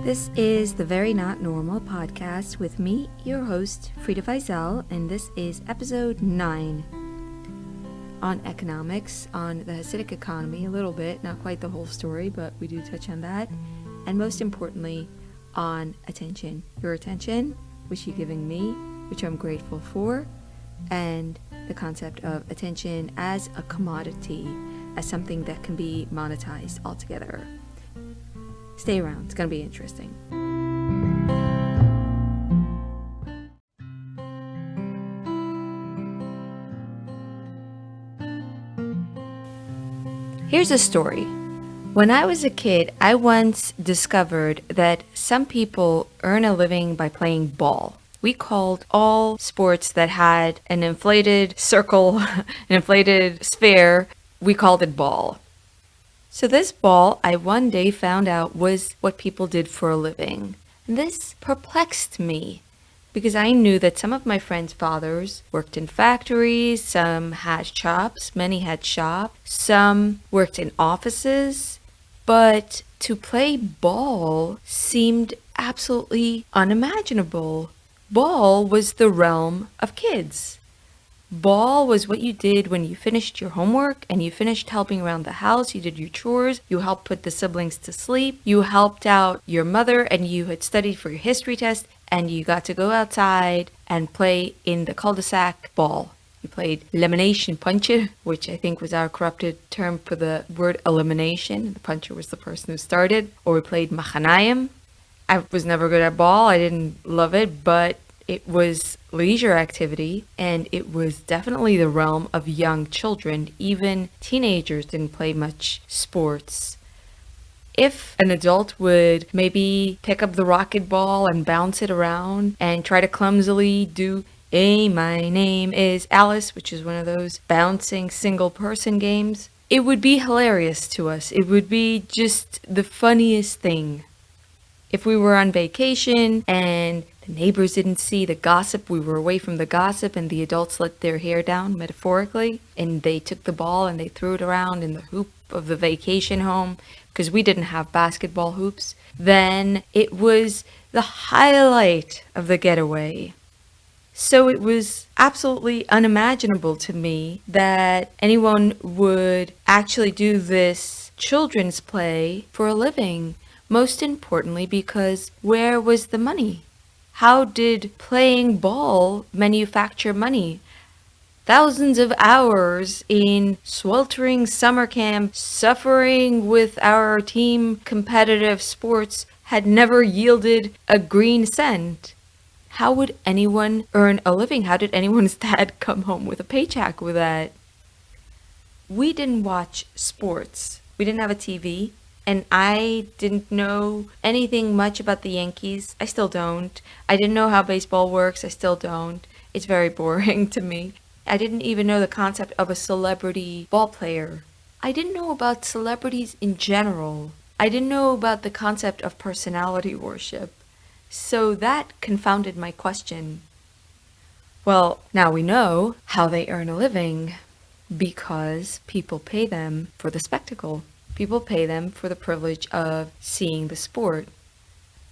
This is the Very Not Normal podcast with me, your host, Frieda Vizel, and this is episode 9 on economics, on the Hasidic economy, a little bit, not quite the whole story, but we do touch on that, and most importantly, on attention. Your attention, which you're giving me, which I'm grateful for, and the concept of attention as a commodity, as something that can be monetized altogether. Stay around, it's going to be interesting. Here's a story. When I was a kid, I once discovered that some people earn a living by playing ball. We called all sports that had an inflated circle, an inflated sphere, we called it ball. So this ball, I one day found out, was what people did for a living. And this perplexed me because I knew that some of my friends' fathers worked in factories, some had shops, many had shops, some worked in offices, but to play ball seemed absolutely unimaginable. Ball was the realm of kids. Ball was what you did when you finished your homework and you finished helping around the house, you did your chores, you helped put the siblings to sleep, you helped out your mother and you had studied for your history test and you got to go outside and play in the cul-de-sac ball. You played elimination puncher, which I think was our corrupted term for the word elimination. The puncher was the person who started. Or we played machanayim. I was never good at ball. I didn't love it, but it was leisure activity, and it was definitely the realm of young children. Even teenagers didn't play much sports. If an adult would maybe pick up the racquetball and bounce it around and try to clumsily do "Hey, my name is Alice," which is one of those bouncing single-person games, it would be hilarious to us. It would be just the funniest thing. If we were on vacation and the neighbors didn't see the gossip, we were away from the gossip and the adults let their hair down, metaphorically, and they took the ball and they threw it around in the hoop of the vacation home because we didn't have basketball hoops, then it was the highlight of the getaway. So it was absolutely unimaginable to me that anyone would actually do this children's play for a living. Most importantly, because where was the money? How did playing ball manufacture money? Thousands of hours in sweltering summer camp, suffering with our team competitive sports had never yielded a green cent. How would anyone earn a living? How did anyone's dad come home with a paycheck with that? We didn't watch sports. We didn't have a TV. And I didn't know anything much about the Yankees. I still don't. I didn't know how baseball works. I still don't. It's very boring to me. I didn't even know the concept of a celebrity ball player. I didn't know about celebrities in general. I didn't know about the concept of personality worship. So that confounded my question. Well, now we know how they earn a living because people pay them for the spectacle. People pay them for the privilege of seeing the sport.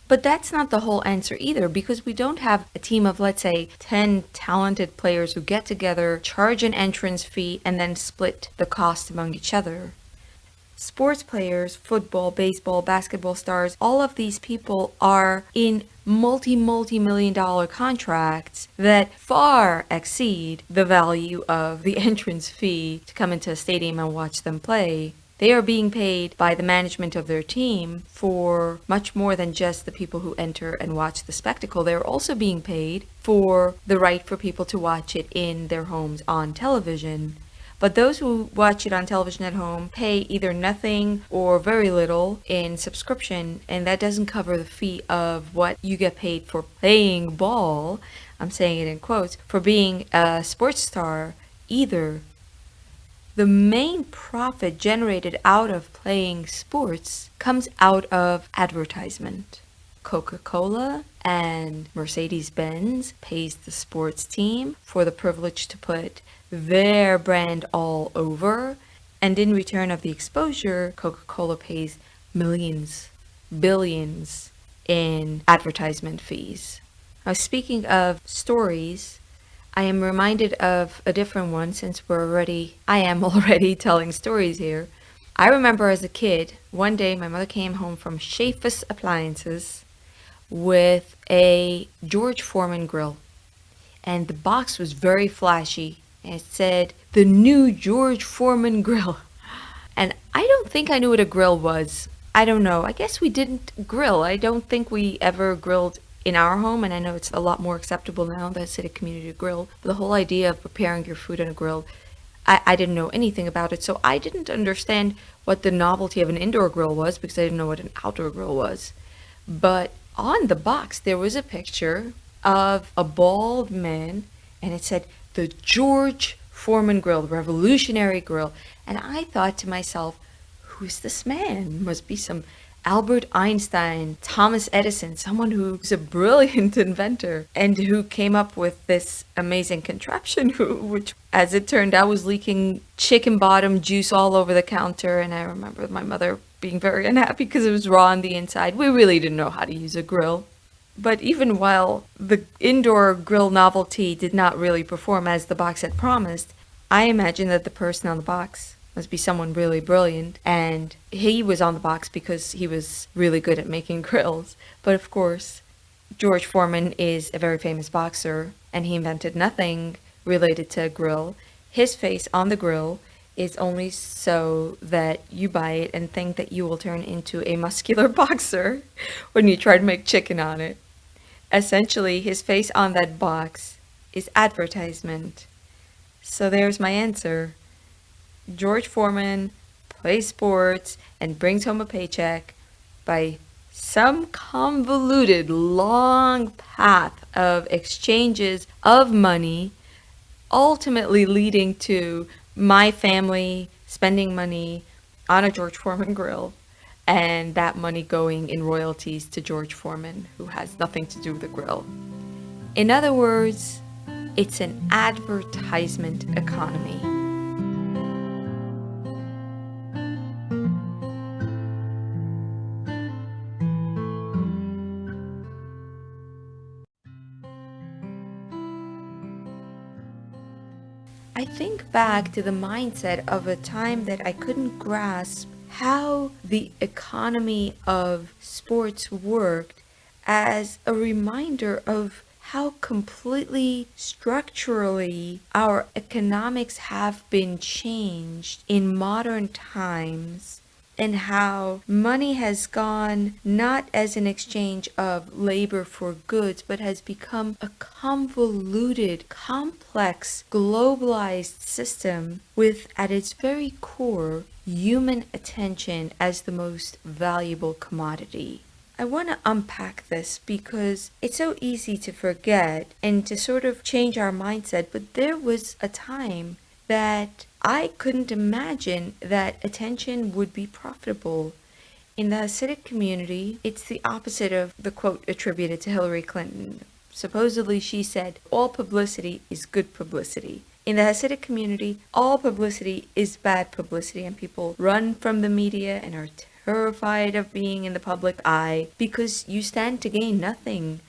But that's not the whole answer either, because we don't have a team of, let's say, 10 talented players who get together, charge an entrance fee, and then split the cost among each other. Sports players, football, baseball, basketball stars, all of these people are in multi-million-dollar contracts that far exceed the value of the entrance fee to come into a stadium and watch them play. They are being paid by the management of their team for much more than just the people who enter and watch the spectacle. They're also being paid for the right for people to watch it in their homes on television. But those who watch it on television at home pay either nothing or very little in subscription, and that doesn't cover the fee of what you get paid for playing ball, I'm saying it in quotes, for being a sports star either. The main profit generated out of playing sports comes out of advertisement. Coca-Cola and Mercedes-Benz pays the sports team for the privilege to put their brand all over, and in return of the exposure, Coca-Cola pays millions, billions in advertisement fees. Now, speaking of stories, I am reminded of a different one since I am already telling stories here. I remember as a kid, one day my mother came home from Chaffetz Appliances with a George Foreman grill. And the box was very flashy. And it said, the new George Foreman grill. And I don't think I knew what a grill was. I don't know. I guess we didn't grill. I don't think we ever grilled in our home, and I know it's a lot more acceptable now in the Hasidic community to grill. But the whole idea of preparing your food on a grill, I didn't know anything about it, so I didn't understand what the novelty of an indoor grill was because I didn't know what an outdoor grill was. But on the box, there was a picture of a bald man, and it said, the George Foreman grill, the revolutionary grill. And I thought to myself, who is this man? Must be some Albert Einstein, Thomas Edison, someone who's a brilliant inventor and who came up with this amazing contraption, which, as it turned out, was leaking chicken bottom juice all over the counter. And I remember my mother being very unhappy because it was raw on the inside. We really didn't know how to use a grill. But even while the indoor grill novelty did not really perform as the box had promised, I imagine that the person on the box must be someone really brilliant, and he was on the box because he was really good at making grills. But of course, George Foreman is a very famous boxer, and he invented nothing related to a grill. His face on the grill is only so that you buy it and think that you will turn into a muscular boxer when you try to make chicken on it. Essentially, his face on that box is advertisement. So there's my answer. George Foreman plays sports and brings home a paycheck by some convoluted long path of exchanges of money, ultimately leading to my family spending money on a George Foreman grill, and that money going in royalties to George Foreman, who has nothing to do with the grill. In other words, it's an advertisement economy. I think back to the mindset of a time that I couldn't grasp how the economy of sports worked as a reminder of how completely structurally our economics have been changed in modern times, and how money has gone not as an exchange of labor for goods, but has become a convoluted, complex, globalized system with, at its very core, human attention as the most valuable commodity. I want to unpack this because it's so easy to forget and to sort of change our mindset, but there was a time that I couldn't imagine that attention would be profitable. In the Hasidic community, it's the opposite of the quote attributed to Hillary Clinton. Supposedly she said, all publicity is good publicity. In the Hasidic community, all publicity is bad publicity, and people run from the media and are terrified of being in the public eye because you stand to gain nothing.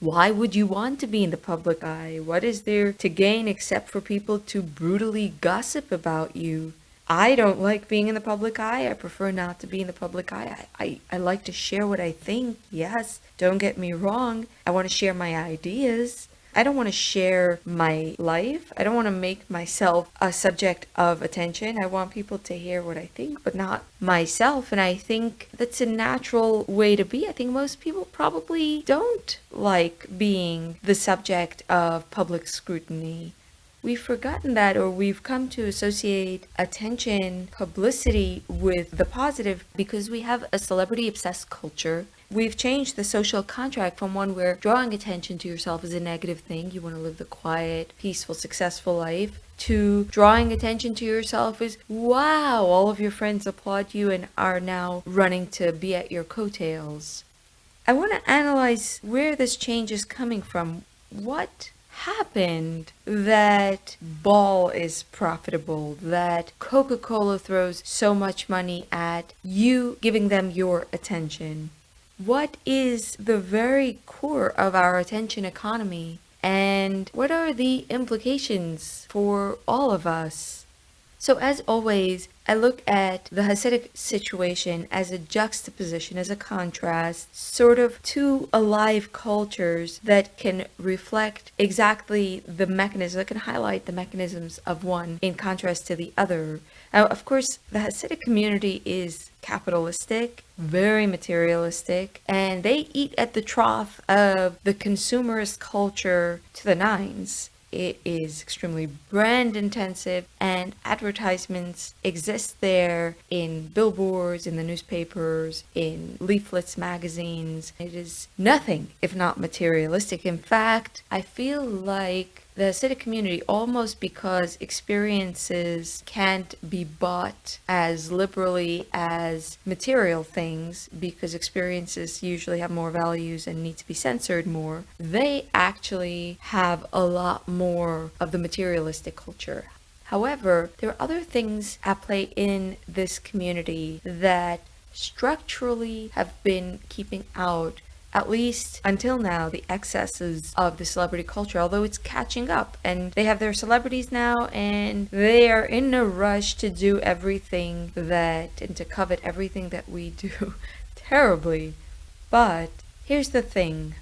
Why would you want to be in the public eye? What is there to gain except for people to brutally gossip about you? I don't like being in the public eye. I prefer not to be in the public eye. I like to share what I think. Yes, don't get me wrong. I want to share my ideas. I don't want to share my life. I don't want to make myself a subject of attention. I want people to hear what I think, but not myself. And I think that's a natural way to be. I think most people probably don't like being the subject of public scrutiny. We've forgotten that, or we've come to associate attention, publicity with the positive because we have a celebrity-obsessed culture. We've changed the social contract from one where drawing attention to yourself is a negative thing. You want to live the quiet, peaceful, successful life, to drawing attention to yourself is, wow, all of your friends applaud you and are now running to be at your coattails. I want to analyze where this change is coming from. What happened that ball is profitable, that Coca-Cola throws so much money at you giving them your attention? what is the very core of our attention economy, and what are the implications for all of us? So, as always, I look at the Hasidic situation as a juxtaposition, as a contrast, sort of two alive cultures that can reflect exactly the mechanism, that can highlight the mechanisms of one in contrast to the other. Now, of course, the Hasidic community is capitalistic, very materialistic, and they eat at the trough of the consumerist culture to the nines. It is extremely brand intensive, and advertisements exist there in billboards, in the newspapers, in leaflets, magazines. It is nothing if not materialistic. In fact, I feel like the Hasidic community, almost because experiences can't be bought as liberally as material things, because experiences usually have more values and need to be censored more, they actually have a lot more of the materialistic culture. However, there are other things at play in this community that structurally have been keeping out, at least until now, the excesses of the celebrity culture, although it's catching up, and they have their celebrities now, and they are in a rush to do everything that, and to covet everything that we do terribly. But here's the thing.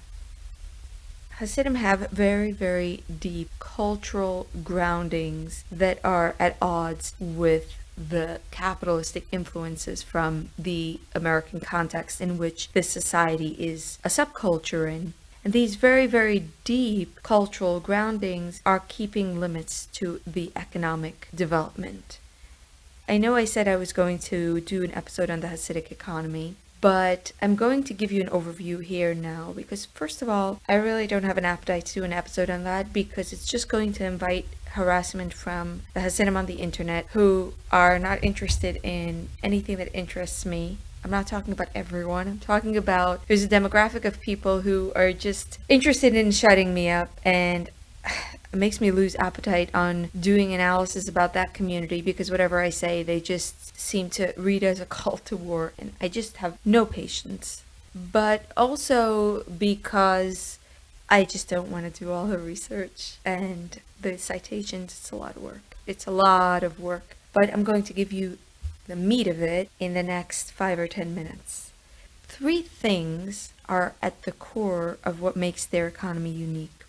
Hasidim have very, very deep cultural groundings that are at odds with the capitalistic influences from the American context in which this society is a subculture in. And these very, very deep cultural groundings are keeping limits to the economic development. I know I said I was going to do an episode on the Hasidic economy, but I'm going to give you an overview here now because, first of all, I really don't have an appetite to do an episode on that because it's just going to invite harassment from the Hasidim on the internet who are not interested in anything that interests me. I'm not talking about everyone. I'm talking about there's a demographic of people who are just interested in shutting me up, and it makes me lose appetite on doing analysis about that community because whatever I say, they just seem to read as a call to war, and I just have no patience. But also because I just don't want to do all the research and the citations. It's a lot of work. It's a lot of work. But I'm going to give you the meat of it in the next 5 or 10 minutes. 3 things are at the core of what makes their economy unique.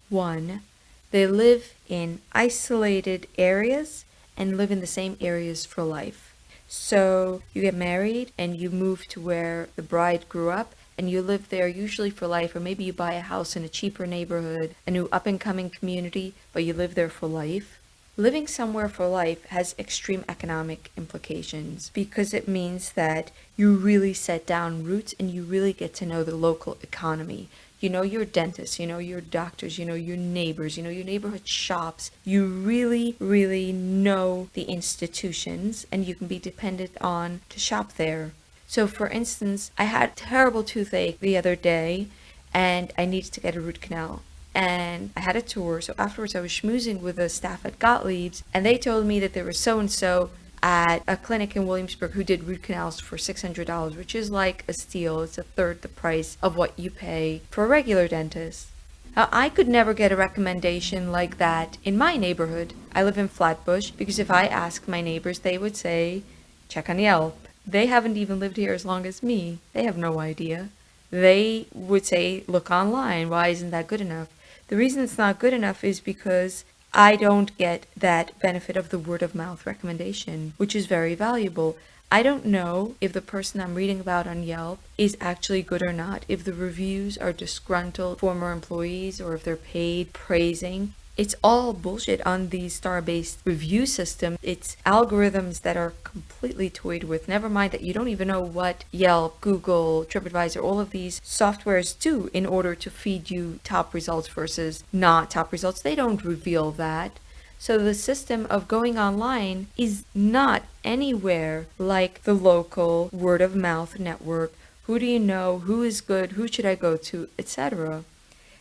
1, they live in isolated areas and live in the same areas for life. So you get married and you move to where the bride grew up, and you live there usually for life, or maybe you buy a house in a cheaper neighborhood, a new up-and-coming community, but you live there for life. Living somewhere for life has extreme economic implications because it means that you really set down roots and you really get to know the local economy. You know your dentists, you know your doctors, you know your neighbors, you know your neighborhood shops. You really, really know the institutions, and you can be dependent on to shop there. So for instance, I had terrible toothache the other day and I needed to get a root canal. And I had a tour, so afterwards I was schmoozing with the staff at Gottlieb's, and they told me that there was so-and-so at a clinic in Williamsburg who did root canals for $600, which is like a steal. It's a third the price of what you pay for a regular dentist. Now, I could never get a recommendation like that in my neighborhood. I live in Flatbush, because if I asked my neighbors, they would say, check on Yelp. They haven't even lived here as long as me. They have no idea. They would say, look online. Why isn't that good enough? The reason it's not good enough is because I don't get that benefit of the word of mouth recommendation, which is very valuable. I don't know if the person I'm reading about on Yelp is actually good or not, if the reviews are disgruntled former employees or if they're paid praising. It's all bullshit on the star-based review system. It's algorithms that are completely toyed with. Never mind that you don't even know what Yelp, Google, TripAdvisor, all of these softwares do in order to feed you top results versus not top results. They don't reveal that. So the system of going online is not anywhere like the local word-of-mouth network. Who do you know? Who is good? Who should I go to? Etc.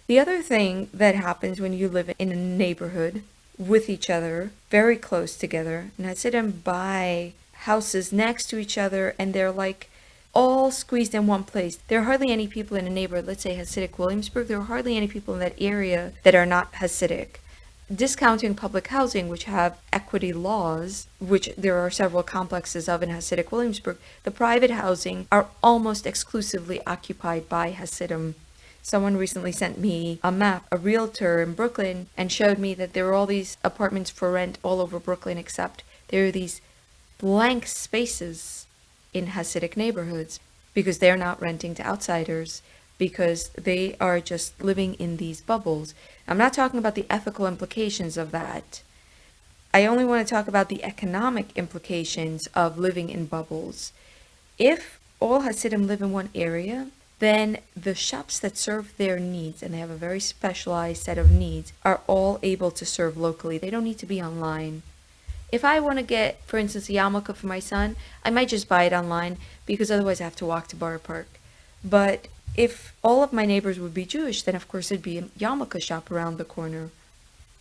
The other thing that happens when you live in a neighborhood with each other, very close together, and I sit and buy houses next to each other, and they're like all squeezed in one place. There are hardly any people in a neighborhood, let's say Hasidic Williamsburg, there are hardly any people in that area that are not Hasidic. Discounting public housing, which have equity laws, which there are several complexes of in Hasidic Williamsburg, the private housing are almost exclusively occupied by Hasidim. Someone recently sent me a map, a realtor in Brooklyn, and showed me that there were all these apartments for rent all over Brooklyn, except there are these blank spaces in Hasidic neighborhoods because they're not renting to outsiders, because they are just living in these bubbles. I'm not talking about the ethical implications of that. I only want to talk about the economic implications of living in bubbles. If all Hasidim live in one area, then the shops that serve their needs, and they have a very specialized set of needs, are all able to serve locally. They don't need to be online. If I want to get, for instance, a yarmulke for my son, I might just buy it online because otherwise I have to walk to Borough Park. But if all of my neighbors would be Jewish, then of course it'd be a yarmulke shop around the corner.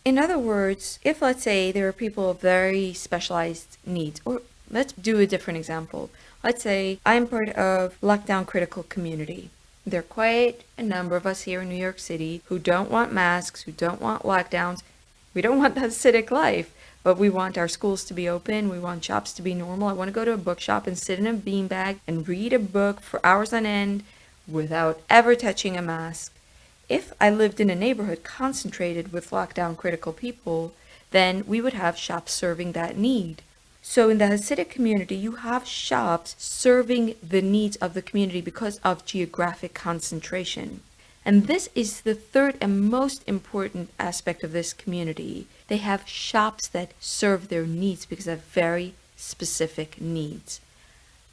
In other words, if let's say there are people with very specialized needs, or let's do a different example. Let's say I'm part of lockdown critical community. There are quite a number of us here in New York City who don't want masks, who don't want lockdowns. We don't want the Hasidic life, but we want our schools to be open. We want shops to be normal. I want to go to a bookshop and sit in a beanbag and read a book for hours on end without ever touching a mask. If I lived in a neighborhood concentrated with lockdown critical people, then we would have shops serving that need. So in the Hasidic community, you have shops serving the needs of the community because of geographic concentration. And this is the third and most important aspect of this community. They have shops that serve their needs because they have very specific needs.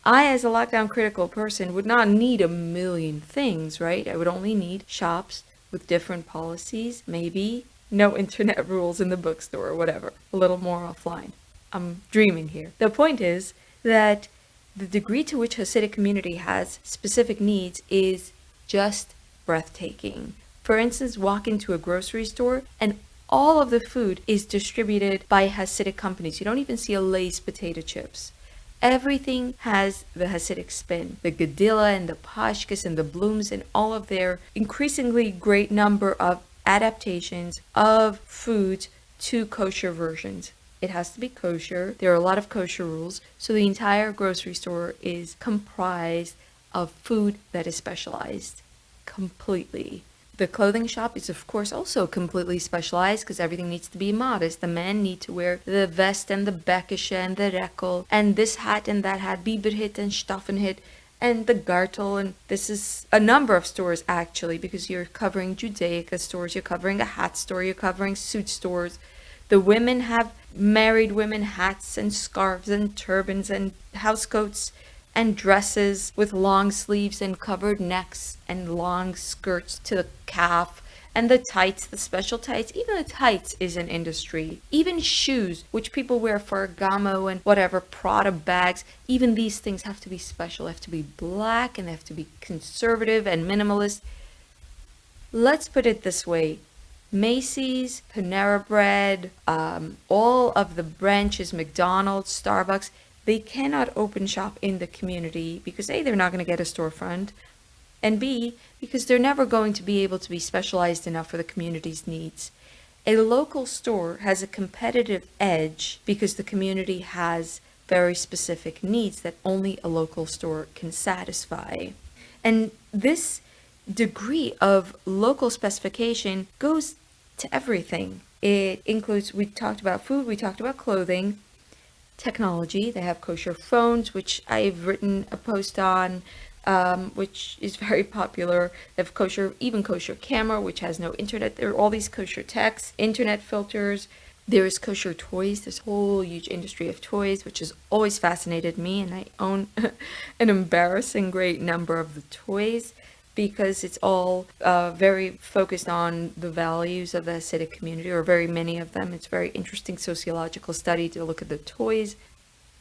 I, as a lockdown critical person, would not need a million things, right? I would only need shops with different policies, maybe no internet rules in the bookstore or whatever, a little more offline. I'm dreaming here. The point is that the degree to which Hasidic community has specific needs is just breathtaking. For instance, walk into a grocery store and all of the food is distributed by Hasidic companies. You don't even see a Lay's potato chips. Everything has the Hasidic spin. The Gedilla and the Pashkes and the Blooms and all of their increasingly great number of adaptations of foods to kosher versions. It has to be kosher. There are a lot of kosher rules. So the entire grocery store is comprised of food that is specialized completely. The clothing shop is, of course, also completely specialized because everything needs to be modest. The men need to wear the vest and the bekishe and the rekel and this hat and that hat, biberhit and stoffenhit and the gartel. And this is a number of stores, actually, because you're covering Judaica stores, you're covering a hat store, you're covering suit stores. The women have married women hats and scarves and turbans and housecoats and dresses with long sleeves and covered necks and long skirts to the calf, and the tights, the special tights. Even the tights is an industry. Even shoes, which people wear for Ferragamo and whatever, Prada bags, even these things have to be special. They have to be black and they have to be conservative and minimalist. Let's put it this way. Macy's, Panera Bread, all of the branches, McDonald's, Starbucks, they cannot open shop in the community because A, they're not going to get a storefront, and B, because they're never going to be able to be specialized enough for the community's needs. A local store has a competitive edge because the community has very specific needs that only a local store can satisfy. And this degree of local specification goes to everything. It includes, we talked about food, we talked about clothing, technology. They have kosher phones, which I've written a post on, which is very popular. They have kosher, even kosher camera, which has no internet. There are all these kosher techs, internet filters. There is kosher toys. There's a whole huge industry of toys, which has always fascinated me, and I own an embarrassing great number of the toys because it's all very focused on the values of the Hasidic community, or very many of them. It's a very interesting sociological study to look at the toys.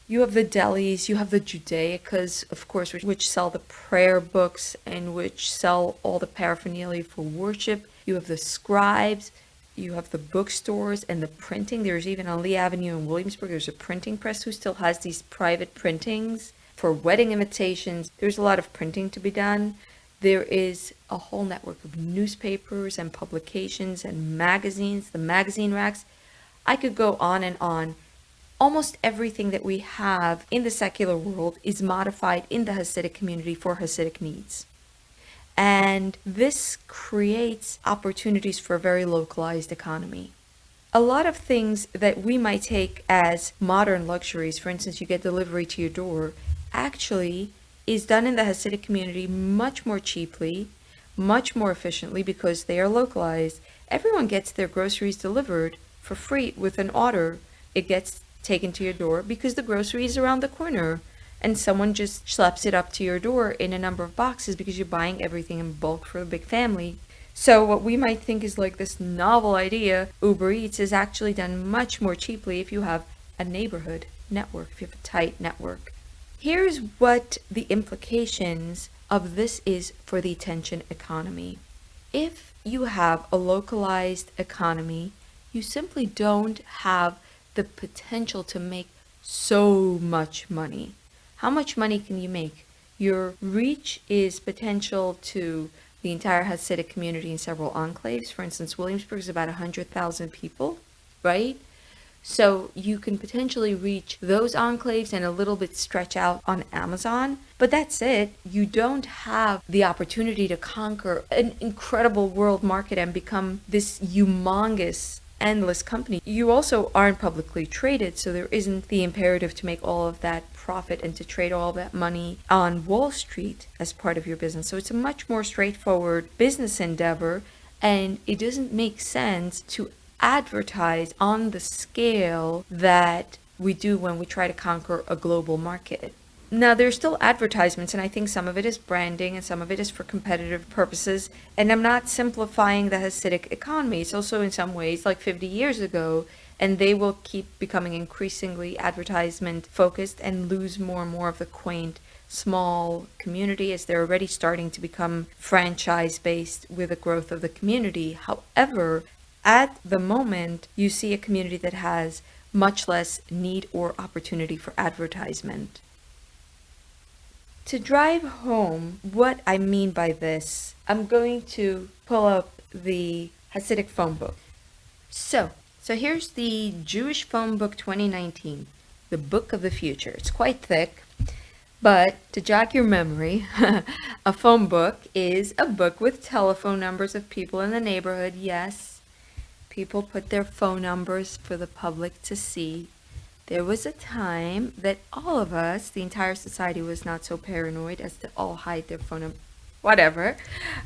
You have the delis, you have the Judaicas, of course, which sell the prayer books and which sell all the paraphernalia for worship. You have the scribes, you have the bookstores and the printing. There's even on Lee Avenue in Williamsburg, there's a printing press who still has these private printings. For wedding invitations, there's a lot of printing to be done. There is a whole network of newspapers and publications and magazines, the magazine racks. I could go on and on. Almost everything that we have in the secular world is modified in the Hasidic community for Hasidic needs. And this creates opportunities for a very localized economy. A lot of things that we might take as modern luxuries, for instance, you get delivery to your door, actually is done in the Hasidic community much more cheaply, much more efficiently because they are localized. Everyone gets their groceries delivered for free with an order. It gets taken to your door because the grocery is around the corner and someone just schleps it up to your door in a number of boxes because you're buying everything in bulk for a big family. So what we might think is like this novel idea, Uber Eats, is actually done much more cheaply if you have a neighborhood network, if you have a tight network. Here's what the implications of this is for the attention economy. If you have a localized economy, you simply don't have the potential to make so much money. How much money can you make? Your reach is potential to the entire Hasidic community in several enclaves. For instance, Williamsburg is about 100,000 people, right? So you can potentially reach those enclaves and a little bit stretch out on Amazon, but that's it. You don't have the opportunity to conquer an incredible world market and become this humongous endless company. You also aren't publicly traded, so there isn't the imperative to make all of that profit and to trade all that money on Wall Street as part of your business. So it's a much more straightforward business endeavor, and it doesn't make sense to advertise on the scale that we do when we try to conquer a global market. Now, there's still advertisements, and I think some of it is branding and some of it is for competitive purposes. And I'm not simplifying the Hasidic economy. It's also in some ways like 50 years ago, and they will keep becoming increasingly advertisement focused and lose more and more of the quaint, small community as they're already starting to become franchise based with the growth of the community. However, at the moment, you see a community that has much less need or opportunity for advertisement. To drive home what I mean by this, I'm going to pull up the Hasidic phone book. So here's the Jewish Phone Book 2019, the book of the future. It's quite thick, but to jog your memory, a phone book is a book with telephone numbers of people in the neighborhood. Yes, people put their phone numbers for the public to see. There was a time that all of us, the entire society, was not so paranoid as to all hide their phone number. Whatever.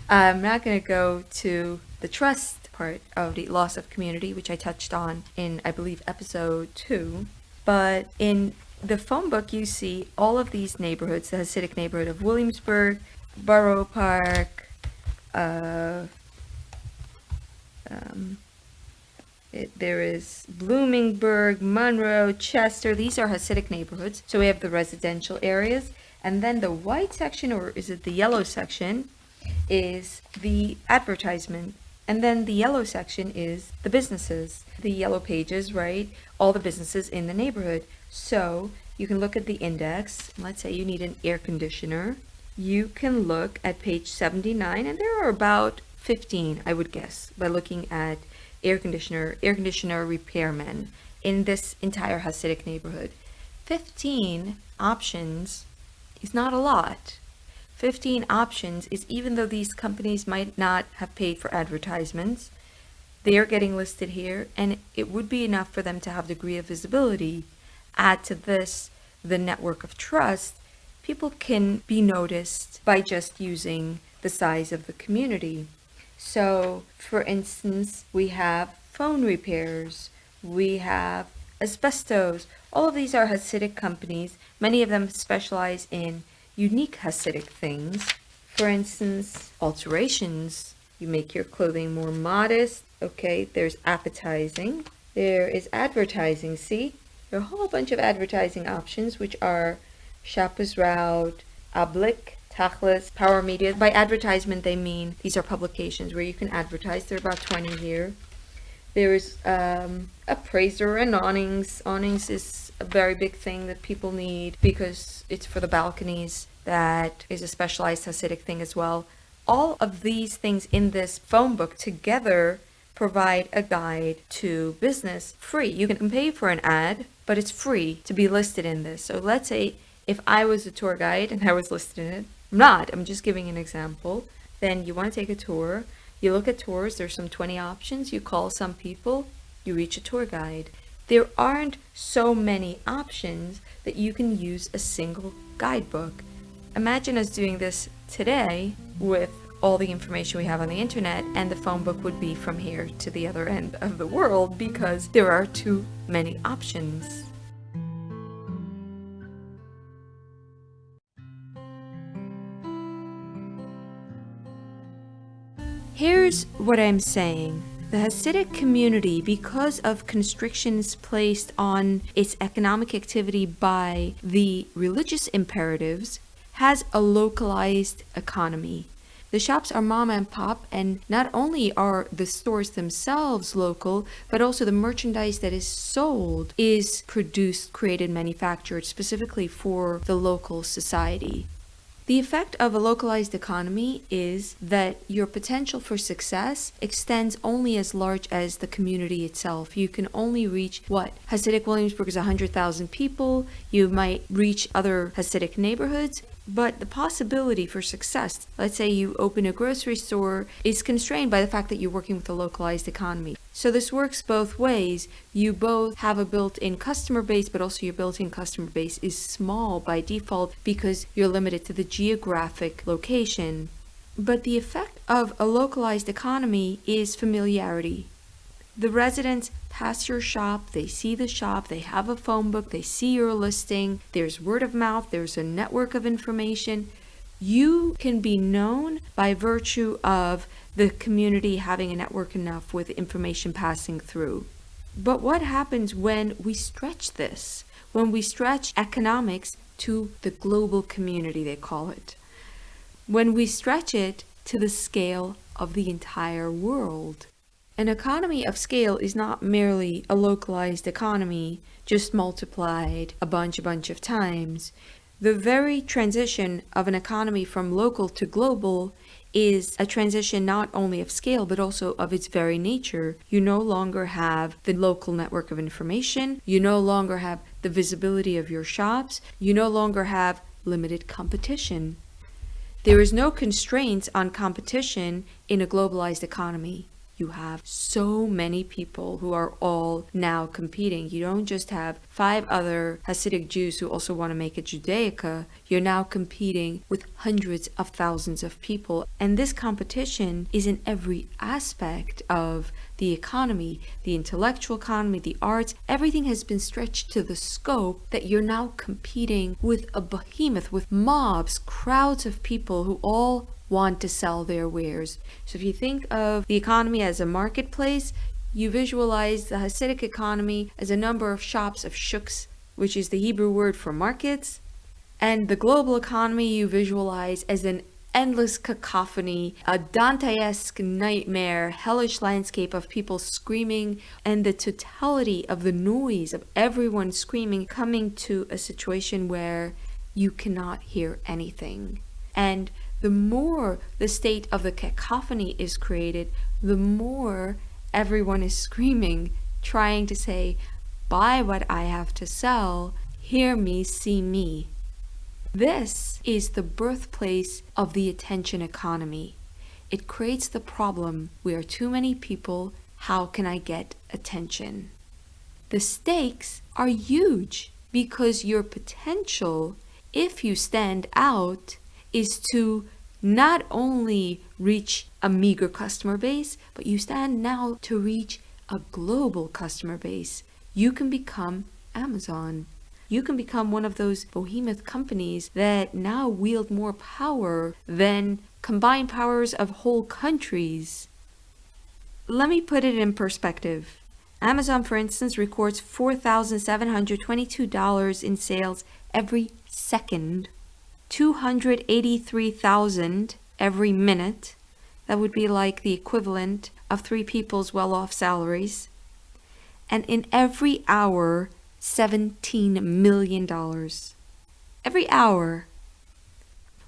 I'm not going to go to the trust part of the loss of community, which I touched on in, I believe, episode 2. But in the phone book, you see all of these neighborhoods, the Hasidic neighborhood of Williamsburg, Borough Park, there is Bloomingburg, Monroe, Chester. These are Hasidic neighborhoods. So we have the residential areas. And then the white section, or is it the yellow section, is the advertisement. And then the yellow section is the businesses. The yellow pages, right? All the businesses in the neighborhood. So you can look at the index. Let's say you need an air conditioner. You can look at page 79, and there are about 15, I would guess, by looking at air conditioner repairmen in this entire Hasidic neighborhood. 15 options is not a lot. 15 options is, even though these companies might not have paid for advertisements, they are getting listed here, and it would be enough for them to have a degree of visibility. Add to this the network of trust. People can be noticed by just using the size of the community. So, for instance, we have phone repairs, we have asbestos. All of these are Hasidic companies. Many of them specialize in unique Hasidic things. For instance, alterations. You make your clothing more modest. Okay, there's appetizing. There is advertising. See, there are a whole bunch of advertising options, which are Shabbos Route, Ablik, Tachlis, Power Media. By advertisement, they mean these are publications where you can advertise. There are about 20 here. There's appraiser and awnings. Awnings is a very big thing that people need because it's for the balconies. That is a specialized Hasidic thing as well. All of these things in this phone book together provide a guide to business free. You can pay for an ad, but it's free to be listed in this. So let's say if I was a tour guide and I was listed in it, I'm not, I'm just giving an example. Then you want to take a tour. You look at tours, there's some 20 options. You call some people, you reach a tour guide. There aren't so many options that you can use a single guidebook. Imagine us doing this today with all the information we have on the internet, and the phone book would be from here to the other end of the world because there are too many options. Here's what I'm saying. The Hasidic community, because of constrictions placed on its economic activity by the religious imperatives, has a localized economy. The shops are mom and pop, and not only are the stores themselves local, but also the merchandise that is sold is produced, created, manufactured specifically for the local society. The effect of a localized economy is that your potential for success extends only as large as the community itself. You can only reach Hasidic Williamsburg is 100,000 people. You might reach other Hasidic neighborhoods, but the possibility for success, let's say you open a grocery store, is constrained by the fact that you're working with a localized economy. So this works both ways. You both have a built-in customer base, but also your built-in customer base is small by default because you're limited to the geographic location. But the effect of a localized economy is familiarity. The residents pass your shop, they see the shop, they have a phone book, they see your listing, there's word of mouth, there's a network of information. You can be known by virtue of the community having a network enough with information passing through. But what happens when we stretch this? When we stretch economics to the global community, they call it. When we stretch it to the scale of the entire world. An economy of scale is not merely a localized economy, just multiplied a bunch of times. The very transition of an economy from local to global is a transition not only of scale, but also of its very nature. You no longer have the local network of information. You no longer have the visibility of your shops. You no longer have limited competition. There is no constraints on competition in a globalized economy. You have so many people who are all now competing. You don't just have 5 other Hasidic Jews who also want to make a Judaica. You're now competing with hundreds of thousands of people. And this competition is in every aspect of the economy, the intellectual economy, the arts. Everything has been stretched to the scope that you're now competing with a behemoth, with mobs, crowds of people who all want to sell their wares. So if you think of the economy as a marketplace, you visualize the Hasidic economy as a number of shops of shuks, which is the Hebrew word for markets, and the global economy you visualize as an endless cacophony, a Dante-esque nightmare, hellish landscape of people screaming, and the totality of the noise of everyone screaming coming to a situation where you cannot hear anything. And the more the state of the cacophony is created, the more everyone is screaming, trying to say, buy what I have to sell, hear me, see me. This is the birthplace of the attention economy. It creates the problem, we are too many people, how can I get attention? The stakes are huge because your potential, if you stand out, is to not only reach a meager customer base, but you stand now to reach a global customer base. You can become Amazon. You can become one of those behemoth companies that now wield more power than combined powers of whole countries. Let me put it in perspective. Amazon, for instance, records $4,722 in sales every second. 283,000 every minute. That would be like the equivalent of 3 people's well-off salaries. And in every hour, $17 million. Every hour.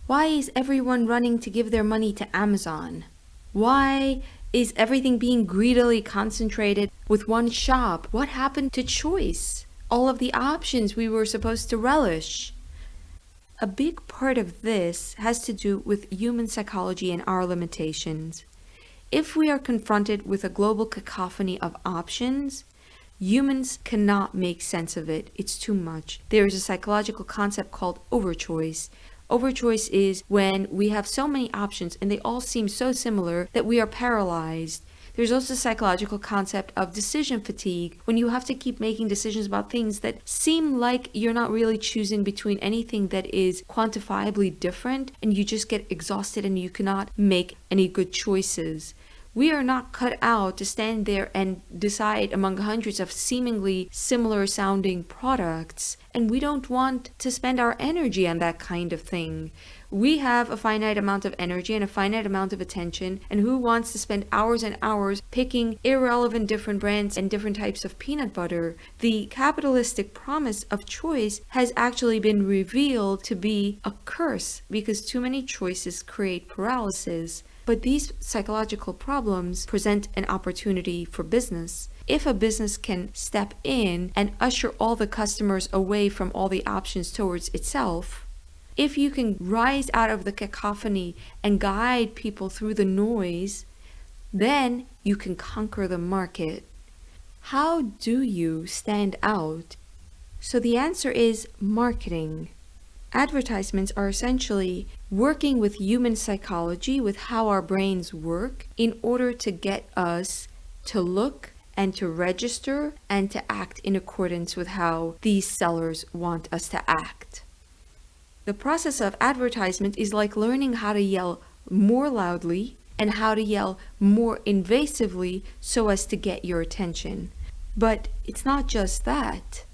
Why is everyone running to give their money to Amazon? Why is everything being greedily concentrated with one shop? What happened to choice? All of the options we were supposed to relish. A big part of this has to do with human psychology and our limitations. If we are confronted with a global cacophony of options, humans cannot make sense of it. It's too much. There is a psychological concept called overchoice. Overchoice is when we have so many options and they all seem so similar that we are paralyzed. There's also a psychological concept of decision fatigue, when you have to keep making decisions about things that seem like you're not really choosing between anything that is quantifiably different, and you just get exhausted and you cannot make any good choices. We are not cut out to stand there and decide among hundreds of seemingly similar sounding products, and we don't want to spend our energy on that kind of thing. We have a finite amount of energy and a finite amount of attention, and who wants to spend hours and hours picking irrelevant different brands and different types of peanut butter? The capitalistic promise of choice has actually been revealed to be a curse because too many choices create paralysis. But these psychological problems present an opportunity for business. If a business can step in and usher all the customers away from all the options towards itself, if you can rise out of the cacophony and guide people through the noise, then you can conquer the market. How do you stand out? So the answer is marketing. Advertisements are essentially working with human psychology, with how our brains work, in order to get us to look and to register and to act in accordance with how these sellers want us to act. The process of advertisement is like learning how to yell more loudly and how to yell more invasively so as to get your attention. But it's not just that,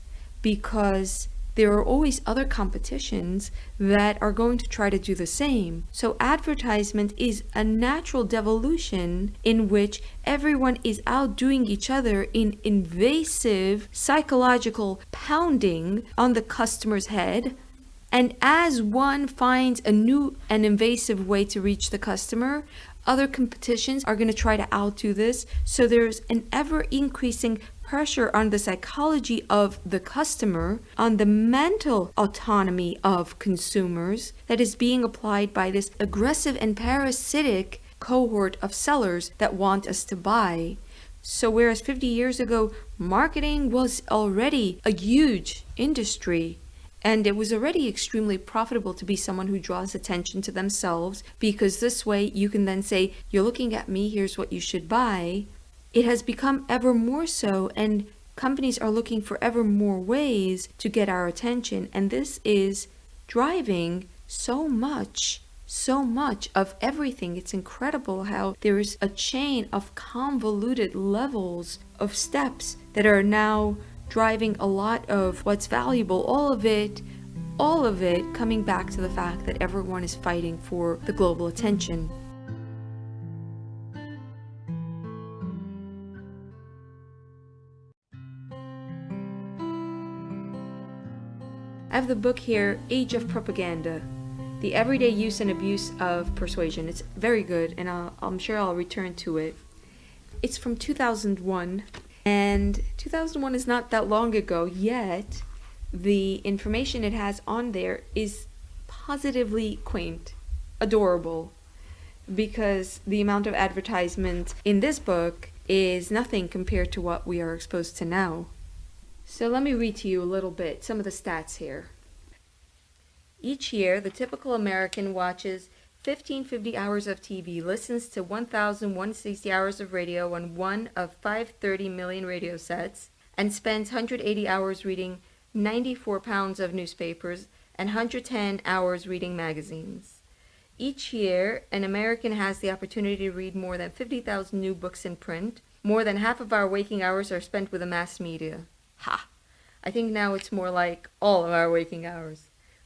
because there are always other competitions that are going to try to do the same. So advertisement is a natural devolution in which everyone is outdoing each other in invasive psychological pounding on the customer's head. And as one finds a new and invasive way to reach the customer, other competitions are going to try to outdo this. So there's an ever increasing pressure on the psychology of the customer, on the mental autonomy of consumers that is being applied by this aggressive and parasitic cohort of sellers that want us to buy. So whereas 50 years ago, marketing was already a huge industry, and it was already extremely profitable to be someone who draws attention to themselves, because this way you can then say, you're looking at me, here's what you should buy. It has become ever more so, and companies are looking for ever more ways to get our attention. And this is driving so much of everything. It's incredible how there's a chain of convoluted levels of steps that are now driving a lot of what's valuable, all of it coming back to the fact that everyone is fighting for the global attention. I have the book here, Age of Propaganda, The Everyday Use and Abuse of Persuasion. It's very good, and I'm sure I'll return to it. It's from 2001. And 2001 is not that long ago, yet the information it has on there is positively quaint, adorable, because the amount of advertisement in this book is nothing compared to what we are exposed to now. So let me read to you a little bit, some of the stats here. Each year, the typical American watches 1,550 hours of TV, listens to 1,160 hours of radio on one of 530 million radio sets, and spends 180 hours reading 94 pounds of newspapers and 110 hours reading magazines. Each year, an American has the opportunity to read more than 50,000 new books in print. More than half of our waking hours are spent with the mass media. Ha! I think now it's more like all of our waking hours.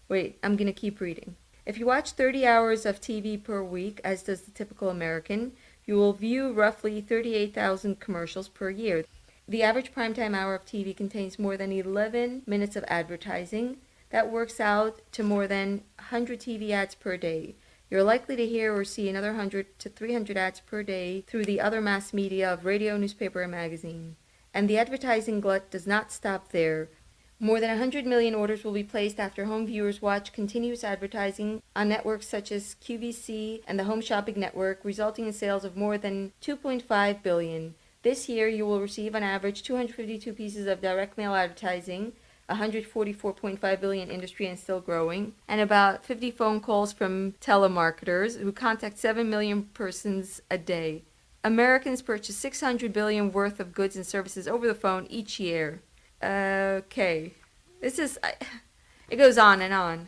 Wait, I'm gonna keep reading. If you watch 30 hours of TV per week, as does the typical American, You will view roughly 38,000 commercials per year. The average primetime hour of TV contains more than 11 minutes of advertising. That works out to more than 100 TV ads per day. You're likely to hear or see another 100 to 300 ads per day through the other mass media of radio, newspaper, and magazine. And the advertising glut does not stop there. More than 100 million orders will be placed after home viewers watch continuous advertising on networks such as QVC and the Home Shopping Network, resulting in sales of more than 2.5 billion. This year, you will receive on average 252 pieces of direct mail advertising, 144.5 billion industry and still growing, and about 50 phone calls from telemarketers who contact 7 million persons a day. Americans purchase 600 billion worth of goods and services over the phone each year. Okay. It goes on,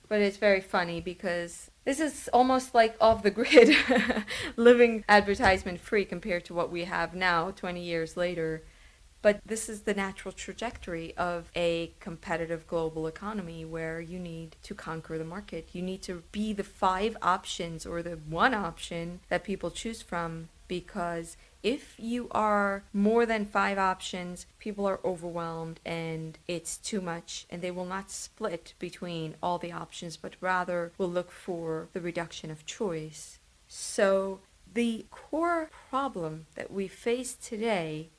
but it's very funny because this is almost like off the grid, living advertisement free compared to what we have now, 20 years later. But this is the natural trajectory of a competitive global economy where you need to conquer the market. You need to be the 5 options or the one option that people choose from, because if you are more than 5 options, people are overwhelmed and it's too much, and they will not split between all the options, but rather will look for the reduction of choice. So the core problem that we face today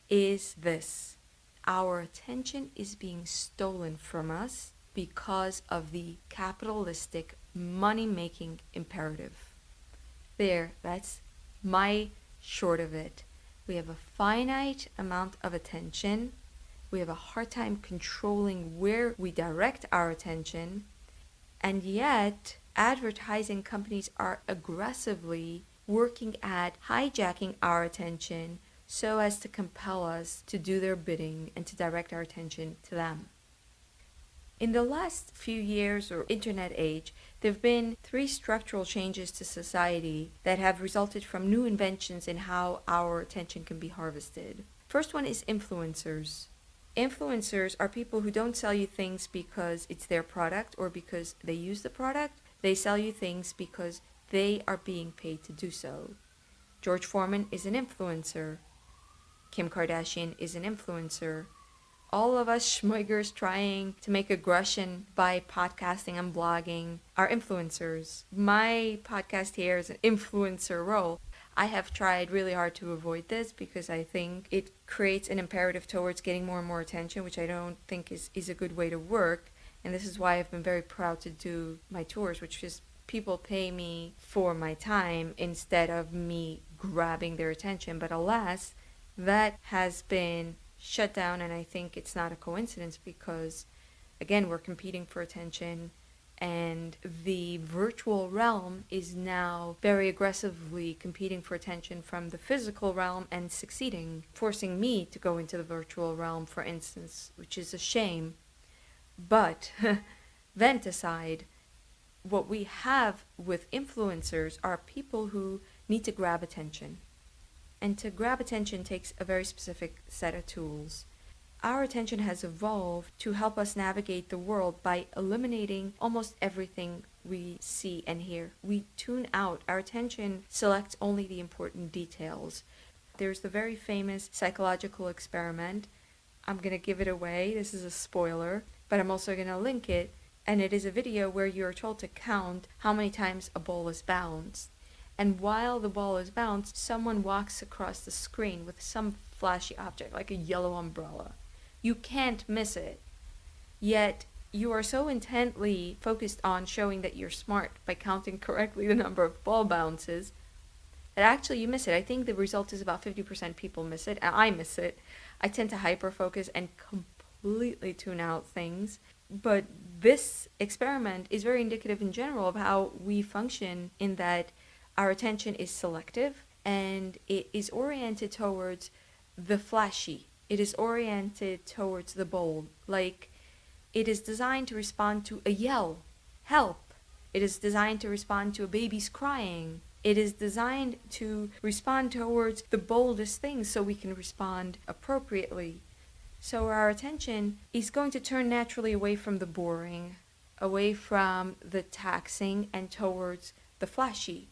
is this: our attention is being stolen from us because of the capitalistic money-making imperative. That's my short of it. We have a finite amount of attention. We have a hard time controlling where we direct our attention, and yet advertising companies are aggressively working at hijacking our attention so as to compel us to do their bidding and to direct our attention to them. In the last few years or internet age, there have been 3 structural changes to society that have resulted from new inventions in how our attention can be harvested. First one is influencers. Influencers are people who don't sell you things because it's their product or because they use the product. They sell you things because they are being paid to do so. George Foreman is an influencer. Kim Kardashian is an influencer. All of us schmoigers trying to make aggression by podcasting and blogging are influencers. My podcast here is an influencer role. I have tried really hard to avoid this because I think it creates an imperative towards getting more and more attention, which I don't think is a good way to work. And this is why I've been very proud to do my tours, which is people pay me for my time instead of me grabbing their attention. But alas, that has been shut down, and I think it's not a coincidence because, again, we're competing for attention, and the virtual realm is now very aggressively competing for attention from the physical realm and succeeding, forcing me to go into the virtual realm, for instance, which is a shame. But vent aside, what we have with influencers are people who need to grab attention. And to grab attention takes a very specific set of tools. Our attention has evolved to help us navigate the world by eliminating almost everything we see and hear. We tune out. Our attention selects only the important details. There's the very famous psychological experiment. I'm going to give it away. This is a spoiler, but I'm also going to link it. And it is a video where you're told to count how many times a ball is bounced. And while the ball is bounced, someone walks across the screen with some flashy object, like a yellow umbrella. You can't miss it. Yet, you are so intently focused on showing that you're smart by counting correctly the number of ball bounces that actually you miss it. I think the result is about 50% people miss it, and I miss it. I tend to hyper-focus and completely tune out things. But this experiment is very indicative in general of how we function, in that our attention is selective and it is oriented towards the flashy. It is oriented towards the bold. Like, it is designed to respond to a yell, help. It is designed to respond to a baby's crying. It is designed to respond towards the boldest things so we can respond appropriately. So our attention is going to turn naturally away from the boring, away from the taxing, and towards the flashy.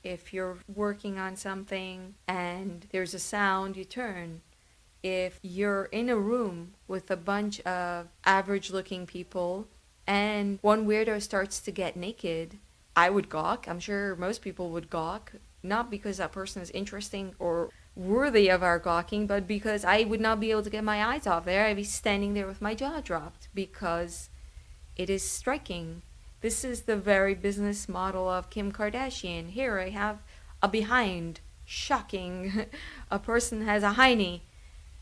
If you're working on something and there's a sound, you turn. If you're in a room with a bunch of average looking people and one weirdo starts to get naked, I would gawk. I'm sure most people would gawk, not because that person is interesting or worthy of our gawking, but because I would not be able to get my eyes off there. I'd be standing there with my jaw dropped because it is striking. This is the very business model of Kim Kardashian. Here I have a behind. Shocking. A person has a hiney.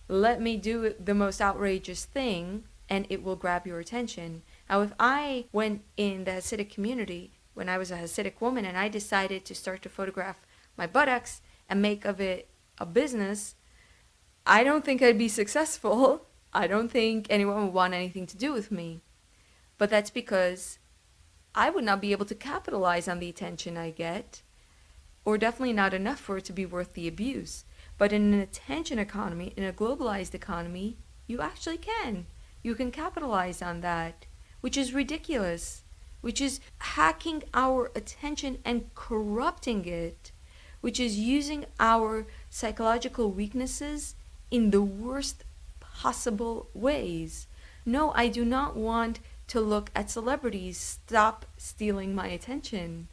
Let me do the most outrageous thing and it will grab your attention. Now, if I went in the Hasidic community when I was a Hasidic woman and I decided to start to photograph my buttocks and make of it a business, I don't think I'd be successful. I don't think anyone would want anything to do with me. But that's because I would not be able to capitalize on the attention I get, or definitely not enough for it to be worth the abuse. But in an attention economy, in a globalized economy, you actually can. You can capitalize on that, which is ridiculous, which is hacking our attention and corrupting it, which is using our psychological weaknesses in the worst possible ways. No, I do not want to look at celebrities. Stop stealing my attention.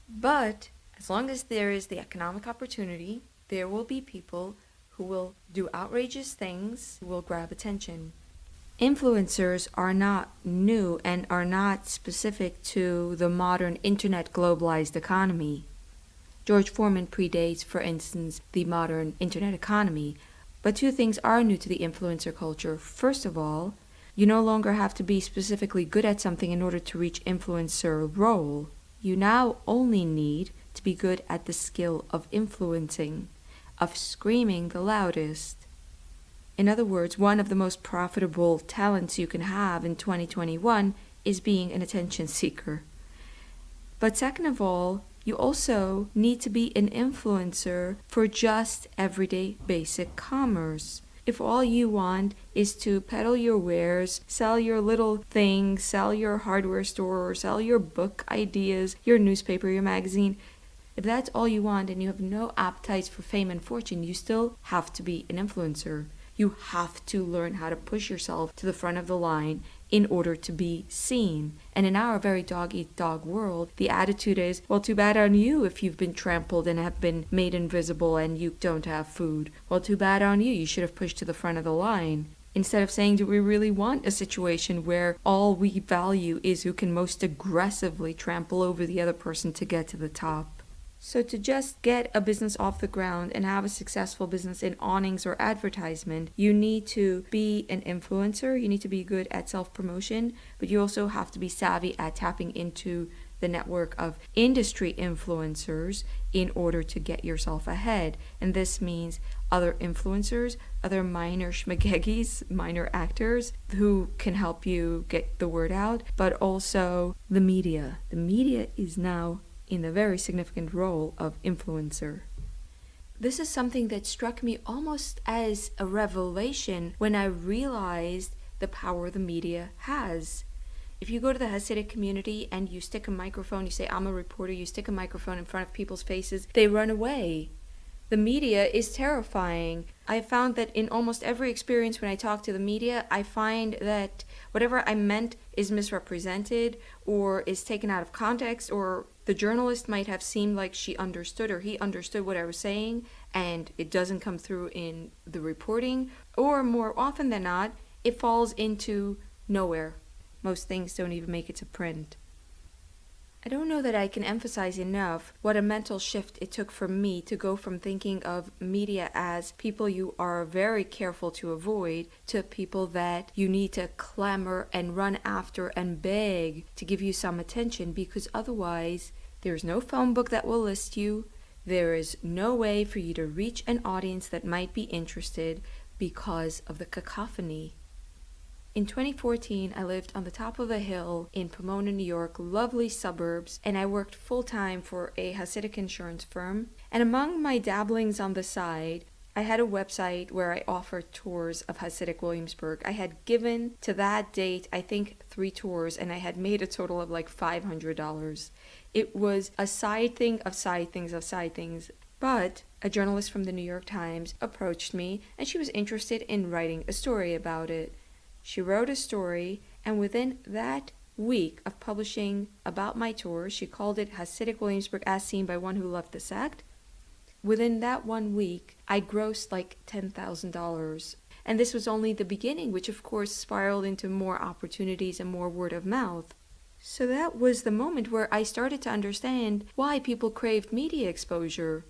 But as long as there is the economic opportunity, there will be people who will do outrageous things, who will grab attention. Influencers are not new and are not specific to the modern internet globalized economy. George Foreman predates, for instance, the modern internet economy. But two things are new to the influencer culture. First of all, you no longer have to be specifically good at something in order to reach influencer role. You now only need to be good at the skill of influencing, of screaming the loudest. In other words, one of the most profitable talents you can have in 2021 is being an attention seeker. But second of all, you also need to be an influencer for just everyday basic commerce. If all you want is to peddle your wares, sell your little things, sell your hardware store, or sell your book ideas, your newspaper, your magazine, if that's all you want and you have no appetites for fame and fortune, you still have to be an influencer. You have to learn how to push yourself to the front of the line in order to be seen. And in our very dog-eat-dog world, the attitude is, well, too bad on you if you've been trampled and have been made invisible and you don't have food. Well, too bad on you. You should have pushed to the front of the line. Instead of saying, do we really want a situation where all we value is who can most aggressively trample over the other person to get to the top? So to just get a business off the ground and have a successful business in awnings or advertisement, you need to be an influencer, you need to be good at self-promotion, but you also have to be savvy at tapping into the network of industry influencers in order to get yourself ahead. And this means other influencers, other minor schmageggies, minor actors who can help you get the word out, but also the media. The media is now in the very significant role of influencer. This is something that struck me almost as a revelation when I realized the power the media has. If you go to the Hasidic community and you stick a microphone, you say, I'm a reporter, you stick a microphone in front of people's faces, they run away. The media is terrifying. I found that in almost every experience when I talk to the media, I find that whatever I meant is misrepresented or is taken out of context, or the journalist might have seemed like she understood or he understood what I was saying and it doesn't come through in the reporting, or more often than not, it falls into nowhere. Most things don't even make it to print. I don't know that I can emphasize enough what a mental shift it took for me to go from thinking of media as people you are very careful to avoid to people that you need to clamor and run after and beg to give you some attention, because otherwise there's no phone book that will list you. There is no way for you to reach an audience that might be interested because of the cacophony. In 2014, I lived on the top of a hill in Pomona, New York, lovely suburbs, and I worked full-time for a Hasidic insurance firm. And among my dabblings on the side, I had a website where I offered tours of Hasidic Williamsburg. I had given to that date, I think, 3 tours, and I had made a total of like $500. It was a side thing of side things of side things. But a journalist from the New York Times approached me, and she was interested in writing a story about it. She wrote a story, and within that week of publishing about my tour, she called it Hasidic Williamsburg as Seen by One Who Loved the Sect. Within that 1 week, I grossed like $10,000. And this was only the beginning, which of course spiraled into more opportunities and more word of mouth. So that was the moment where I started to understand why people craved media exposure.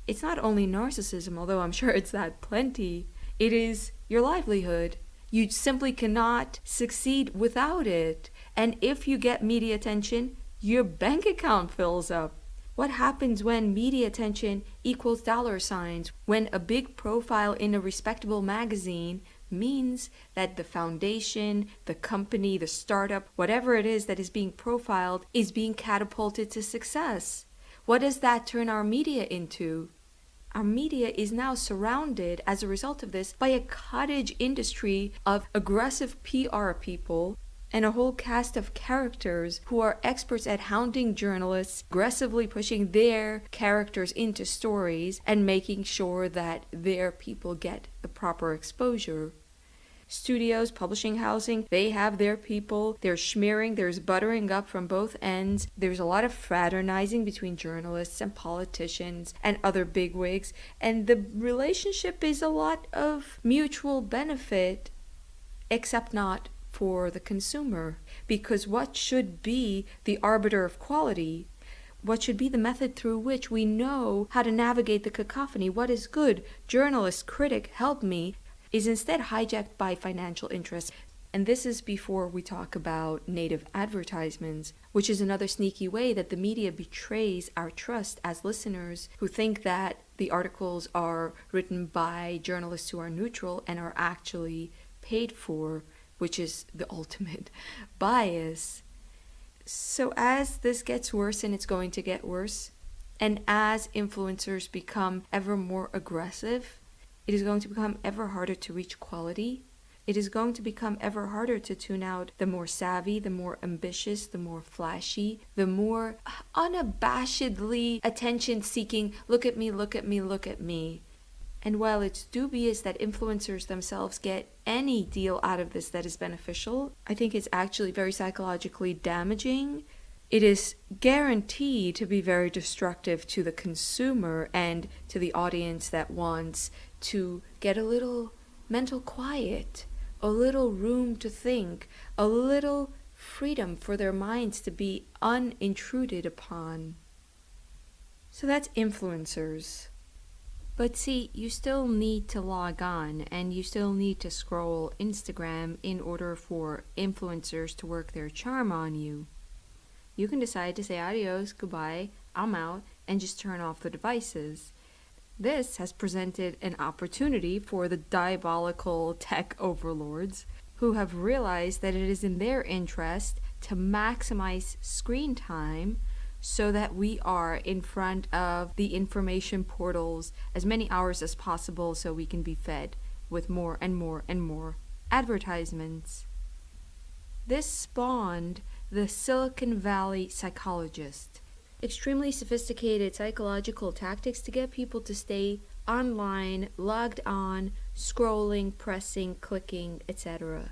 It's not only narcissism, although I'm sure it's that plenty. It is your livelihood. You simply cannot succeed without it. And if you get media attention, your bank account fills up. What happens when media attention equals dollar signs? When a big profile in a respectable magazine means that the foundation, the company, the startup, whatever it is that is being profiled is being catapulted to success. What does that turn our media into? Our media is now surrounded, as a result of this, by a cottage industry of aggressive PR people and a whole cast of characters who are experts at hounding journalists, aggressively pushing their characters into stories and making sure that their people get the proper exposure. Studios, publishing housing, they have their people. There's schmearing, there's buttering up from both ends. There's a lot of fraternizing between journalists and politicians and other bigwigs. And the relationship is a lot of mutual benefit, except not for the consumer. Because what should be the arbiter of quality? What should be the method through which we know how to navigate the cacophony? What is good? Journalist, critic, help me, is instead hijacked by financial interests. And this is before we talk about native advertisements, which is another sneaky way that the media betrays our trust as listeners who think that the articles are written by journalists who are neutral and are actually paid for, which is the ultimate bias. So as this gets worse, and it's going to get worse, and as influencers become ever more aggressive, it is going to become ever harder to reach quality. It is going to become ever harder to tune out the more savvy, the more ambitious, the more flashy, the more unabashedly attention-seeking, look at me, look at me, look at me. And while it's dubious that influencers themselves get any deal out of this that is beneficial, I think it's actually very psychologically damaging. It is guaranteed to be very destructive to the consumer and to the audience that wants to get a little mental quiet, a little room to think, a little freedom for their minds to be unintruded upon. So that's influencers. But see, you still need to log on and you still need to scroll Instagram in order for influencers to work their charm on you. You can decide to say adios, goodbye, I'm out, and just turn off the devices. This has presented an opportunity for the diabolical tech overlords who have realized that it is in their interest to maximize screen time so that we are in front of the information portals as many hours as possible so we can be fed with more and more and more advertisements. This spawned the Silicon Valley psychologist. Extremely sophisticated psychological tactics to get people to stay online, logged on, scrolling, pressing, clicking, etc.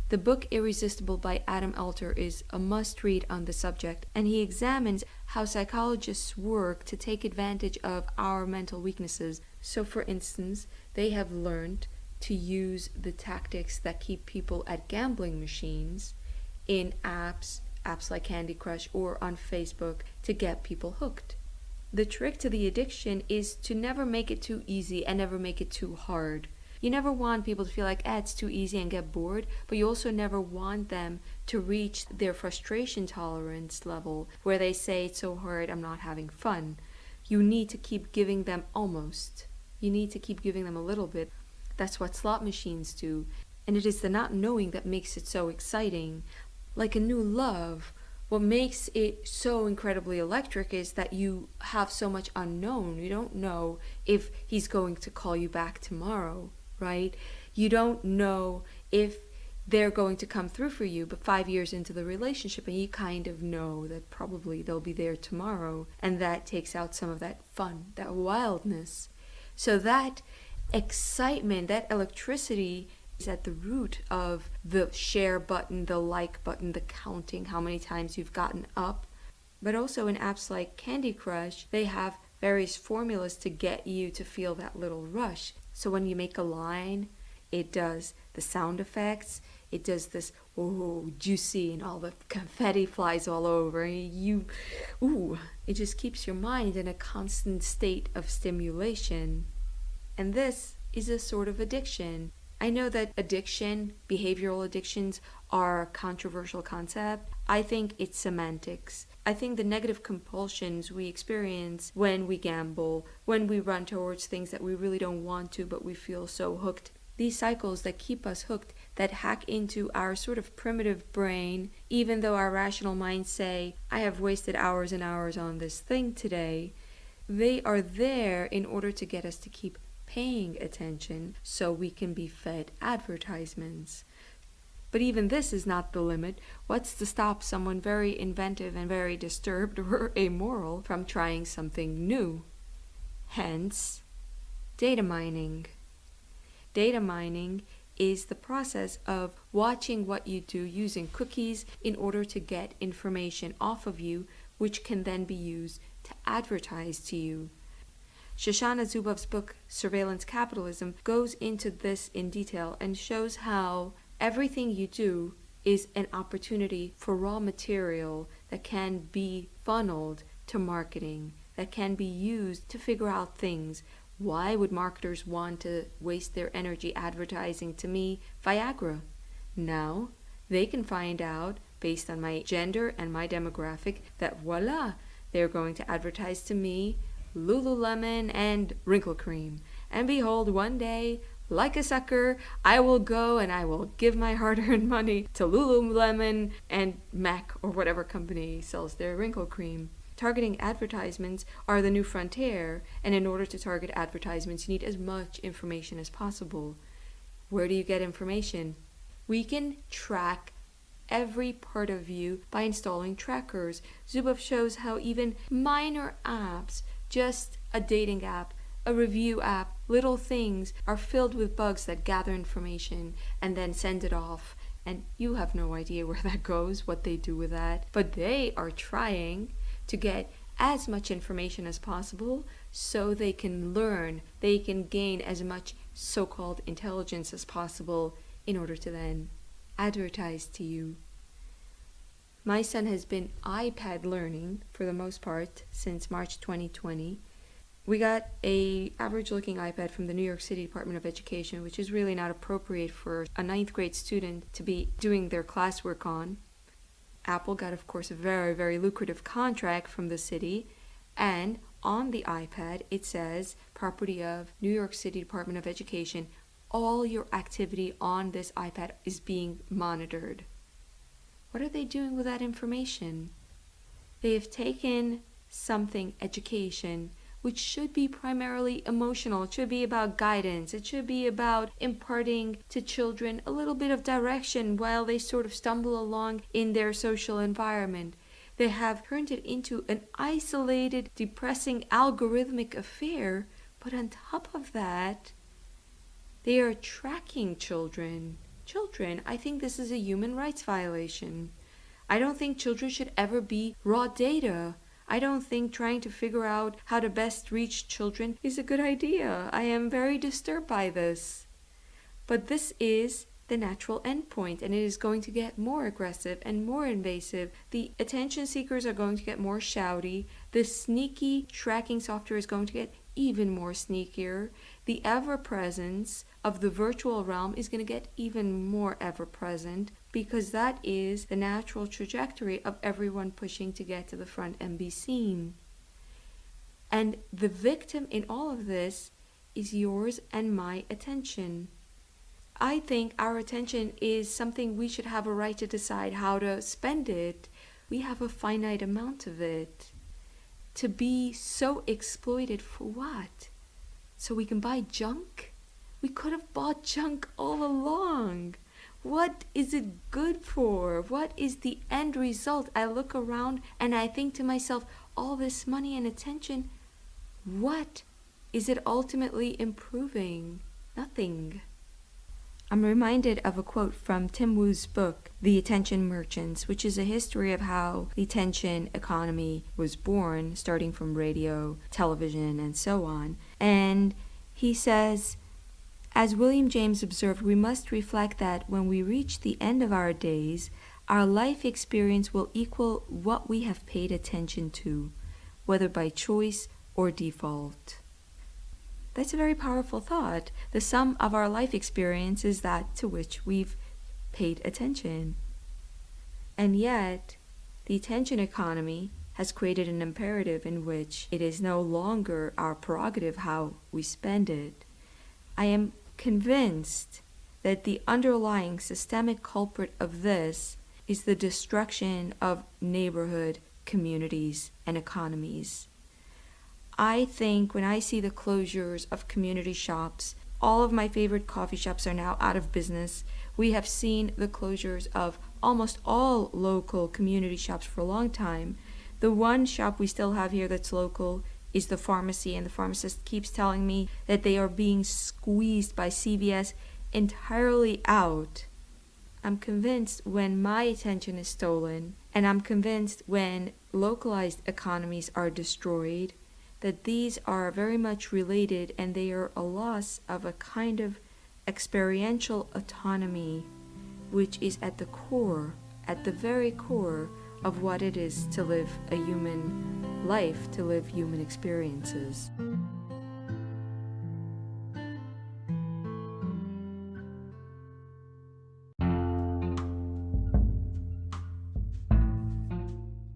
The book Irresistible by Adam Alter is a must-read on the subject, and he examines how psychologists work to take advantage of our mental weaknesses. So for instance, they have learned to use the tactics that keep people at gambling machines in apps like Candy Crush or on Facebook to get people hooked. The trick to the addiction is to never make it too easy and never make it too hard. You never want people to feel like, it's too easy and get bored, but you also never want them to reach their frustration tolerance level where they say, it's so hard, I'm not having fun. You need to keep giving them almost. You need to keep giving them a little bit. That's what slot machines do. And it is the not knowing that makes it so exciting. Like a new love, What makes it so incredibly electric is that you have so much unknown. You don't know if he's going to call you back tomorrow, right? You don't know if they're going to come through for you, but 5 years into the relationship, and you kind of know that probably they'll be there tomorrow, and that takes out some of that fun, that wildness. So that excitement, that electricity is at the root of the share button, the like button, the counting, how many times you've gotten up. But also in apps like Candy Crush, they have various formulas to get you to feel that little rush. So when you make a line, it does the sound effects, it does this, oh, juicy, and all the confetti flies all over. It just keeps your mind in a constant state of stimulation. And this is a sort of addiction. I know that addiction, behavioral addictions, are a controversial concept. I think it's semantics. I think the negative compulsions we experience when we gamble, when we run towards things that we really don't want to, but we feel so hooked. These cycles that keep us hooked, that hack into our sort of primitive brain, even though our rational minds say, I have wasted hours and hours on this thing today, they are there in order to get us to keep paying attention so we can be fed advertisements. But even this is not the limit. What's to stop someone very inventive and very disturbed or amoral from trying something new? Hence, data mining. Data mining is the process of watching what you do using cookies in order to get information off of you, which can then be used to advertise to you. Shoshana Zuboff's book, Surveillance Capitalism, goes into this in detail and shows how everything you do is an opportunity for raw material that can be funneled to marketing, that can be used to figure out things. Why would marketers want to waste their energy advertising to me Viagra? Now, they can find out, based on my gender and my demographic, that voila, they're going to advertise to me Lululemon and wrinkle cream. And behold, one day, like a sucker, I will go and I will give my hard-earned money to Lululemon and MAC or whatever company sells their wrinkle cream. Targeting advertisements are the new frontier, and in order to target advertisements, you need as much information as possible. Where do you get information? We can track every part of you by installing trackers. Zuboff shows how even minor apps, just a dating app, a review app, little things are filled with bugs that gather information and then send it off. And you have no idea where that goes, what they do with that. But they are trying to get as much information as possible so they can learn, they can gain as much so-called intelligence as possible in order to then advertise to you. My son has been iPad learning for the most part since March 2020. We got a average looking iPad from the New York City Department of Education, which is really not appropriate for a 9th grade student to be doing their classwork on. Apple got, of course, a very, very lucrative contract from the city, and on the iPad it says, property of New York City Department of Education, all your activity on this iPad is being monitored. What are they doing with that information? They have taken something, education, which should be primarily emotional. It should be about guidance. It should be about imparting to children a little bit of direction while they sort of stumble along in their social environment. They have turned it into an isolated, depressing, algorithmic affair, but on top of that, they are tracking children. Children, I think this is a human rights violation. I don't think children should ever be raw data. I don't think trying to figure out how to best reach children is a good idea. I am very disturbed by this. But this is the natural endpoint, and it is going to get more aggressive and more invasive. The attention seekers are going to get more shouty. The sneaky tracking software is going to get even more sneakier. The ever-presence of the virtual realm is going to get even more ever-present, because that is the natural trajectory of everyone pushing to get to the front and be seen. And the victim in all of this is yours and my attention. I think our attention is something we should have a right to decide how to spend it. we have a finite amount of it. To be so exploited for what? So we can buy junk? We could have bought junk all along. What is it good for? What is the end result? I look around and I think to myself, all this money and attention, what is it ultimately improving? Nothing. I'm reminded of a quote from Tim Wu's book, The Attention Merchants, which is a history of how the attention economy was born, starting from radio, television, and so on. And he says, as William James observed, we must reflect that when we reach the end of our days, our life experience will equal what we have paid attention to, whether by choice or default. That's a very powerful thought. The sum of our life experience is that to which we've paid attention. And yet, the attention economy has created an imperative in which it is no longer our prerogative how we spend it. I am convinced that the underlying systemic culprit of this is the destruction of neighborhood communities and economies. I think when I see the closures of community shops, all of my favorite coffee shops are now out of business. We have seen the closures of almost all local community shops for a long time. The one shop we still have here that's local is the pharmacy, and the pharmacist keeps telling me that they are being squeezed by CVS entirely out. I'm convinced when my attention is stolen, and I'm convinced when localized economies are destroyed, that these are very much related and they are a loss of a kind of experiential autonomy, which is at the core, at the very core of what it is to live a human life, to live human experiences.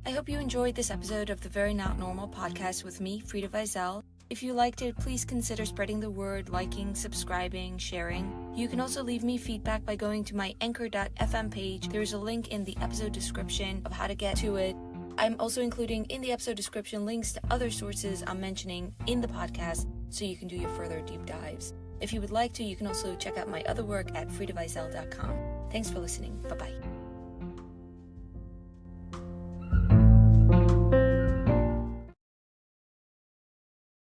I hope you enjoyed this episode of the Very Not Normal podcast with me, Frieda Vizel. If you liked it, please consider spreading the word, liking, subscribing, sharing. You can also leave me feedback by going to my anchor.fm page. There is a link in the episode description of how to get to it. I'm also including in the episode description links to other sources I'm mentioning in the podcast so you can do your further deep dives. If you would like to, you can also check out my other work at friedavizel.com. Thanks for listening. Bye-bye.